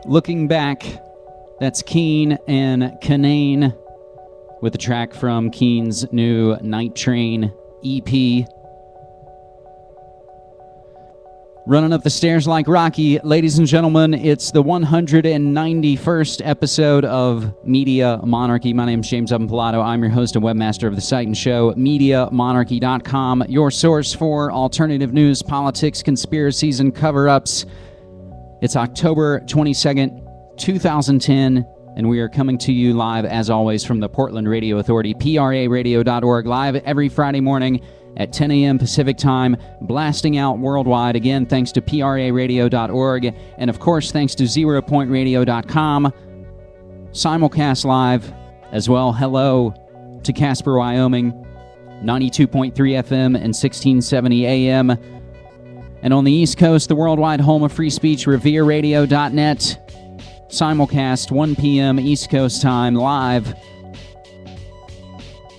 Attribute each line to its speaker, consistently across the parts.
Speaker 1: Looking Back, that's Keen and Kanane with the track from Keen's new Night Train EP. Running up the stairs like Rocky, ladies and gentlemen, it's the 191st episode of Media Monarchy. My name's James Evan Pilato. I'm your host and webmaster of the site and show, MediaMonarchy.com, your source for alternative news, politics, conspiracies, and cover-ups. It's October 22nd, 2010, and we are coming to you live, as always, from the Portland Radio Authority, praradio.org, live every Friday morning at 10 a.m. Pacific Time, blasting out worldwide. Again, thanks to praradio.org, and of course, thanks to zeropointradio.com. Simulcast live as well. Hello to Casper, Wyoming, 92.3 FM and 1670 AM. And on the East Coast, the worldwide home of free speech, revereradio.net. Simulcast, 1 p.m. East Coast time, live.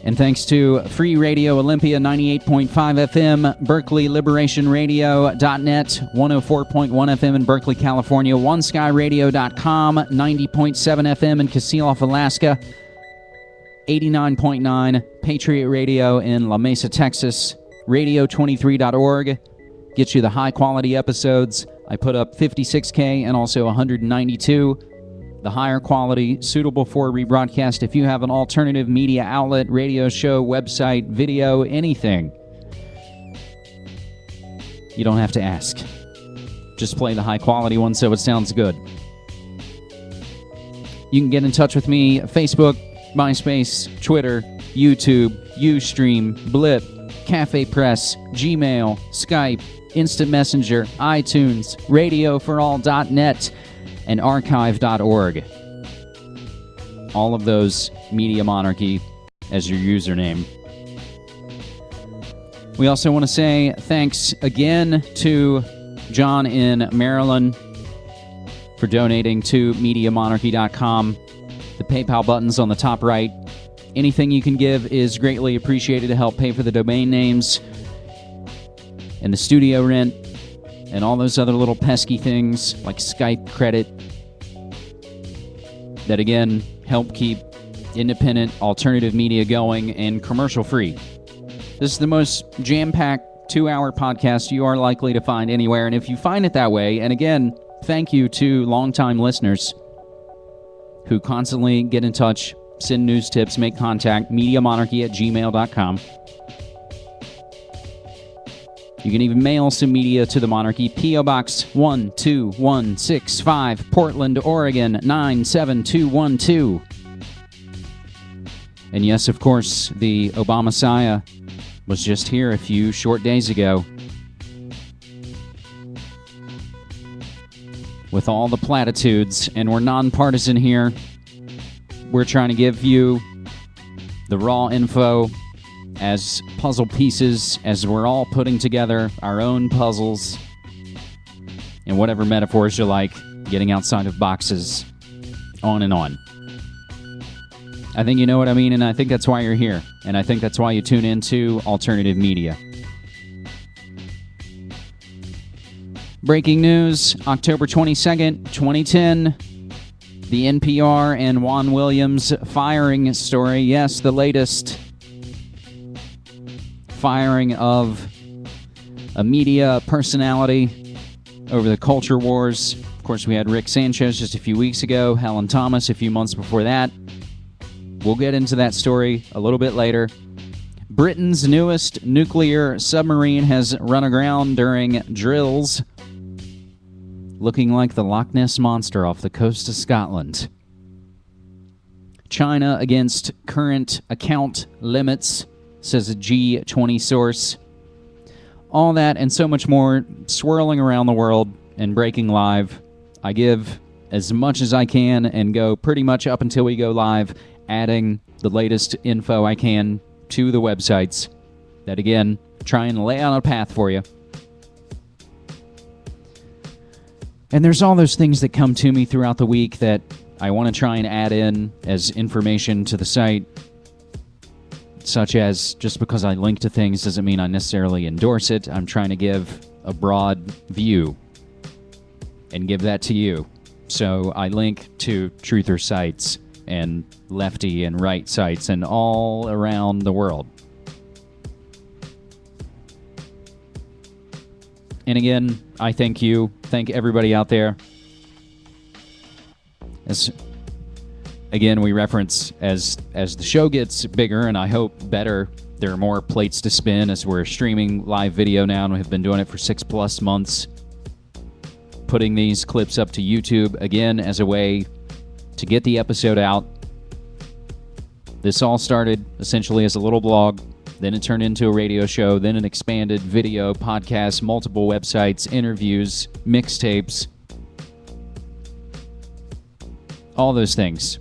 Speaker 1: And thanks to Free Radio Olympia, 98.5 FM, BerkeleyLiberationRadio.net, 104.1 FM in Berkeley, California, OneSkyRadio.com, 90.7 FM in Kasilof, Alaska, 89.9 Patriot Radio in La Mesa, Texas, Radio23.org, gets you the high-quality episodes. I put up 56K and also 192. The higher quality, suitable for rebroadcast. If you have an alternative media outlet, radio show, website, video, anything, you don't have to ask. Just play the high quality one so it sounds good. You can get in touch with me, Facebook, MySpace, Twitter, YouTube, Ustream, Blip, Cafe Press, Gmail, Skype, Instant Messenger, iTunes, radioforall.net, and archive.org. All of those, Media Monarchy as your username. We also want to say thanks again to John in Maryland for donating to MediaMonarchy.com. The PayPal button's on the top right. Anything you can give is greatly appreciated to help pay for the domain names and the studio rent and all those other little pesky things like Skype credit that, again, help keep independent alternative media going and commercial-free. This is the most jam-packed 2-hour podcast you are likely to find anywhere, and if you find it that way, and again, thank you to longtime listeners who constantly get in touch, send news tips, make contact, MediaMonarchy@gmail.com. You can even mail some media to the Monarchy. P.O. Box 12165, Portland, Oregon 97212. And yes, of course, the Obama-Messiah was just here a few short days ago with all the platitudes, and we're nonpartisan here. We're trying to give you the raw info as puzzle pieces, as we're all putting together our own puzzles, and whatever metaphors you like, getting outside of boxes, on and on. I think you know what I mean, and I think that's why you're here, and I think that's why you tune into alternative media. Breaking news, October 22nd, 2010, the NPR and Juan Williams firing story. Yes, the latest firing of a media personality over the culture wars. Of course, we had Rick Sanchez just a few weeks ago, Helen Thomas a few months before that. We'll get into that story a little bit later. Britain's newest nuclear submarine has run aground during drills, looking like the Loch Ness Monster off the coast of Scotland. China against current account limits, says a G20 source. All that and so much more swirling around the world and breaking live. I give as much as I can and go pretty much up until we go live, adding the latest info I can to the websites that, again, try and lay out a path for you. And there's all those things that come to me throughout the week that I want to try and add in as information to the site, such as just because I link to things doesn't mean I necessarily endorse it. I'm trying to give a broad view and give that to you. So I link to truther sites and lefty and right sites and all around the world. And again, I thank you. Thank everybody out there. Again, we reference as the show gets bigger, and I hope better, there are more plates to spin as we're streaming live video now, and we've been doing it for 6+ months. Putting these clips up to YouTube, again, as a way to get the episode out. This all started essentially as a little blog, then it turned into a radio show, then an expanded video, podcast, multiple websites, interviews, mixtapes, all those things.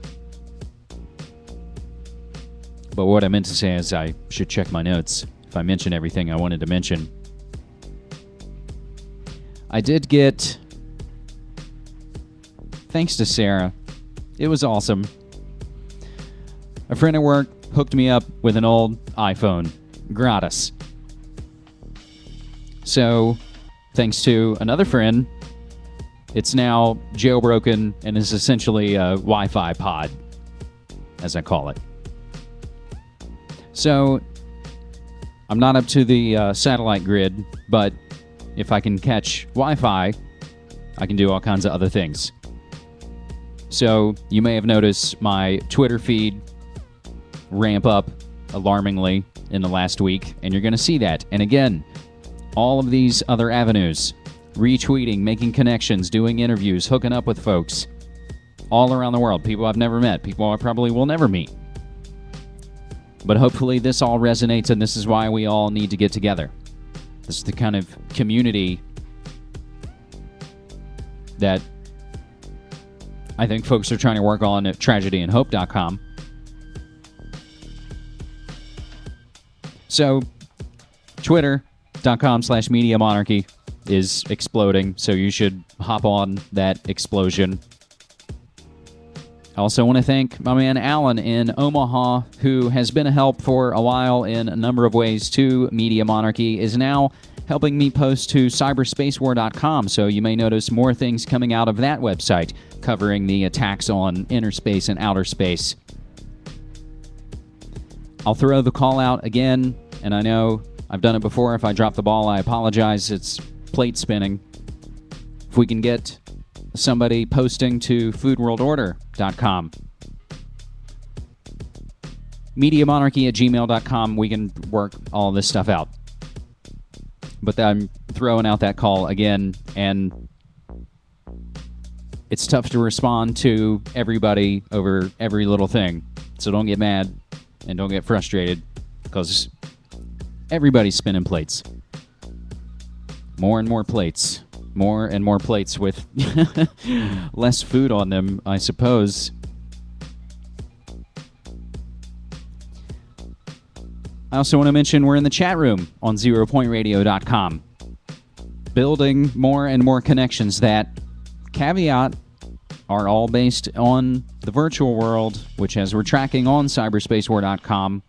Speaker 1: But what I meant to say is I should check my notes if I mention everything I wanted to mention. I did get, thanks to Sarah, it was awesome. A friend at work hooked me up with an old iPhone, gratis. So, thanks to another friend, it's now jailbroken and is essentially a Wi-Fi pod, as I call it. So, I'm not up to the satellite grid, but if I can catch Wi-Fi, I can do all kinds of other things. So, you may have noticed my Twitter feed ramp up alarmingly in the last week, and you're going to see that. And again, all of these other avenues, retweeting, making connections, doing interviews, hooking up with folks all around the world, people I've never met, people I probably will never meet. But hopefully this all resonates, and this is why we all need to get together. This is the kind of community that I think folks are trying to work on at tragedyandhope.com. So, twitter.com/Media Monarchy is exploding, so you should hop on that explosion. I also want to thank my man Alan in Omaha, who has been a help for a while in a number of ways to Media Monarchy, is now helping me post to cyberspacewar.com, so you may notice more things coming out of that website covering the attacks on inner space and outer space. I'll throw the call out again, and I know I've done it before. If I drop the ball, I apologize. It's plate spinning. If we can get somebody posting to foodworldorder.com, MediaMonarchy@gmail.com, we can work all this stuff out. But I'm throwing out that call again, and it's tough to respond to everybody over every little thing. So don't get mad and don't get frustrated, because everybody's spinning plates. More and more plates. More and more plates with less food on them, I suppose. I also want to mention we're in the chat room on zeropointradio.com. Building more and more connections that, caveat, are all based on the virtual world, which, as we're tracking on cyberspacewar.com,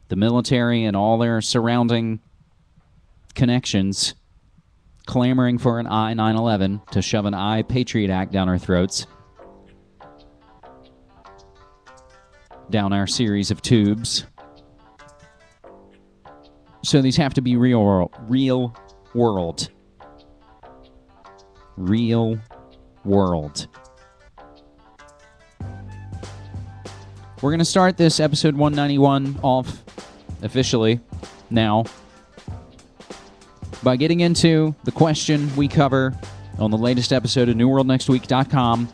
Speaker 1: the military and all their surrounding connections clamoring for an I-911 to shove an I-Patriot Act down our throats, down our series of tubes. So these have to be real world. Real world. We're going to start this episode 191 off officially now by getting into the question we cover on the latest episode of NewWorldNextWeek.com.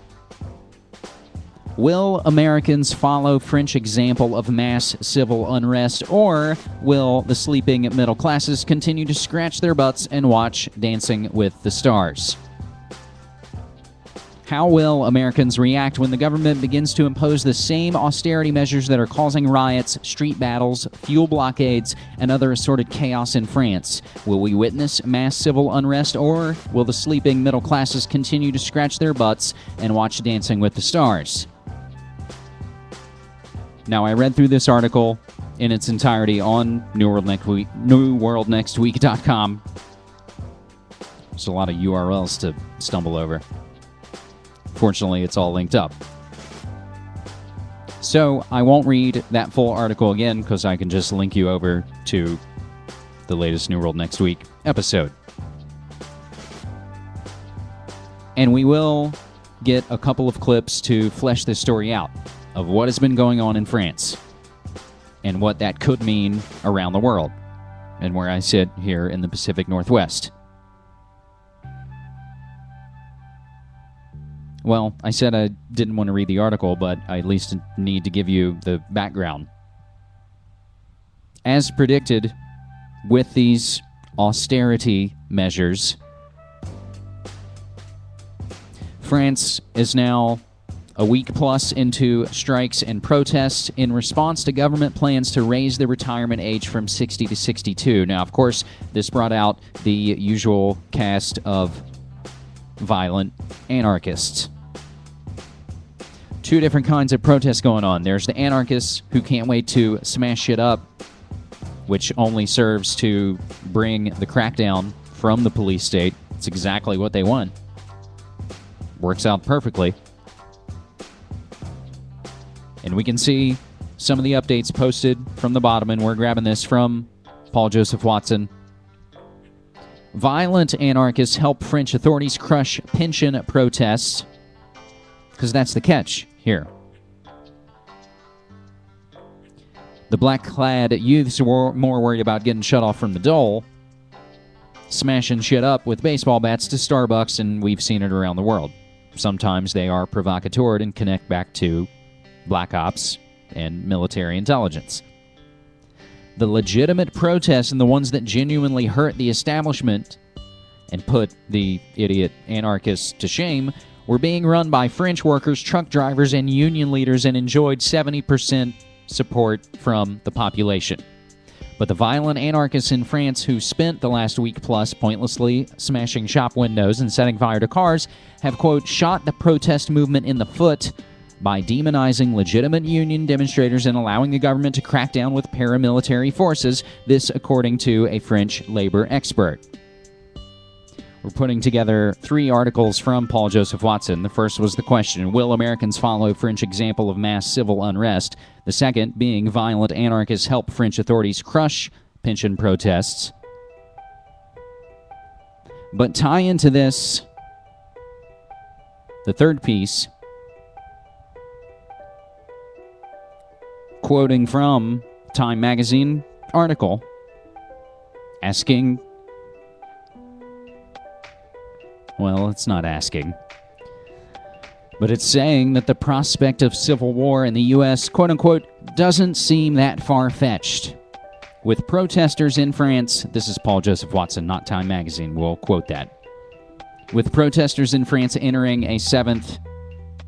Speaker 1: Will Americans follow French example of mass civil unrest, or will the sleeping middle classes continue to scratch their butts and watch Dancing with the Stars? How will Americans react when the government begins to impose the same austerity measures that are causing riots, street battles, fuel blockades, and other assorted chaos in France? Will we witness mass civil unrest, or will the sleeping middle classes continue to scratch their butts and watch Dancing with the Stars? Now, I read through this article in its entirety on NewWorldNextWeek.com. There's a lot of URLs to stumble over. Fortunately, it's all linked up. So I won't read that full article again because I can just link you over to the latest New World Next Week episode. And we will get a couple of clips to flesh this story out of what has been going on in France and what that could mean around the world and where I sit here in the Pacific Northwest. Well, I said I didn't want to read the article, but I at least need to give you the background. As predicted, with these austerity measures, France is now a week plus into strikes and protests in response to government plans to raise the retirement age from 60 to 62. Now, of course, this brought out the usual cast of violent anarchists. Two different kinds of protests going on. There's the anarchists who can't wait to smash shit up, which only serves to bring the crackdown from the police state. It's exactly what they want. Works out perfectly. And we can see some of the updates posted from the bottom, and we're grabbing this from Paul Joseph Watson. Violent anarchists help French authorities crush pension protests. Because that's the catch here. The black-clad youths were more worried about getting shut off from the dole, smashing shit up with baseball bats to Starbucks, and we've seen it around the world. Sometimes they are provocateured and connect back to black ops and military intelligence. The legitimate protests and the ones that genuinely hurt the establishment and put the idiot anarchists to shame were being run by French workers, truck drivers, and union leaders and enjoyed 70% support from the population. But the violent anarchists in France who spent the last week plus pointlessly smashing shop windows and setting fire to cars have, quote, shot the protest movement in the foot by demonizing legitimate union demonstrators and allowing the government to crack down with paramilitary forces, this according to a French labor expert. We're putting together 3 articles from Paul Joseph Watson. The first was the question, will Americans follow French example of mass civil unrest? The second being, violent anarchists help French authorities crush pension protests. But tie into this the third piece, quoting from Time magazine article, asking, well, it's not asking, but it's saying that the prospect of civil war in the U.S., quote-unquote, doesn't seem that far-fetched. With protesters in France, this is Paul Joseph Watson, not Time magazine, we'll quote that. With protesters in France entering a 7th,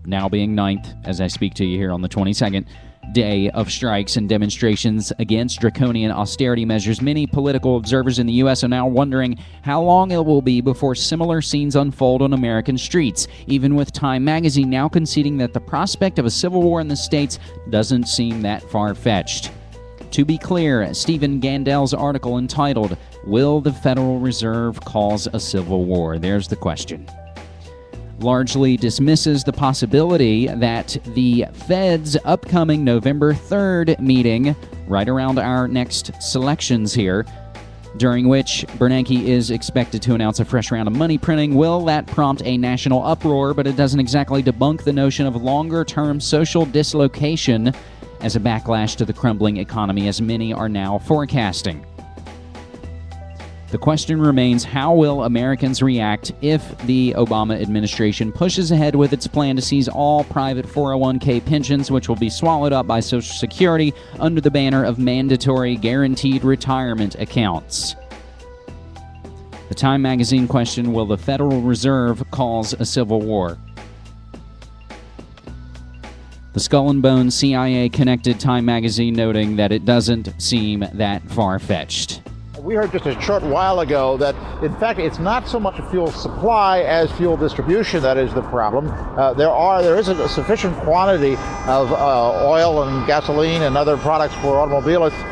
Speaker 1: now being 9th, as I speak to you here on the 22nd, day of strikes and demonstrations against draconian austerity measures, many political observers in the U.S. are now wondering how long it will be before similar scenes unfold on American streets, even with Time magazine now conceding that the prospect of a civil war in the states doesn't seem that far-fetched. To be clear, Stephen Gandel's article entitled, Will the Federal Reserve Cause a Civil War? There's the question. Largely dismisses the possibility that the Fed's upcoming November 3rd meeting, right around our next selections here, during which Bernanke is expected to announce a fresh round of money printing, will that prompt a national uproar, but it doesn't exactly debunk the notion of longer-term social dislocation as a backlash to the crumbling economy, as many are now forecasting. The question remains, how will Americans react if the Obama administration pushes ahead with its plan to seize all private 401k pensions, which will be swallowed up by Social Security under the banner of mandatory guaranteed retirement accounts? The Time magazine question, will the Federal Reserve cause a civil war? The Skull and Bones CIA-connected Time magazine noting that it doesn't seem that far-fetched.
Speaker 2: We heard just a short while ago that, in fact, it's not so much a fuel supply as fuel distribution that is the problem. There isn't a sufficient quantity of oil and gasoline and other products for automobilists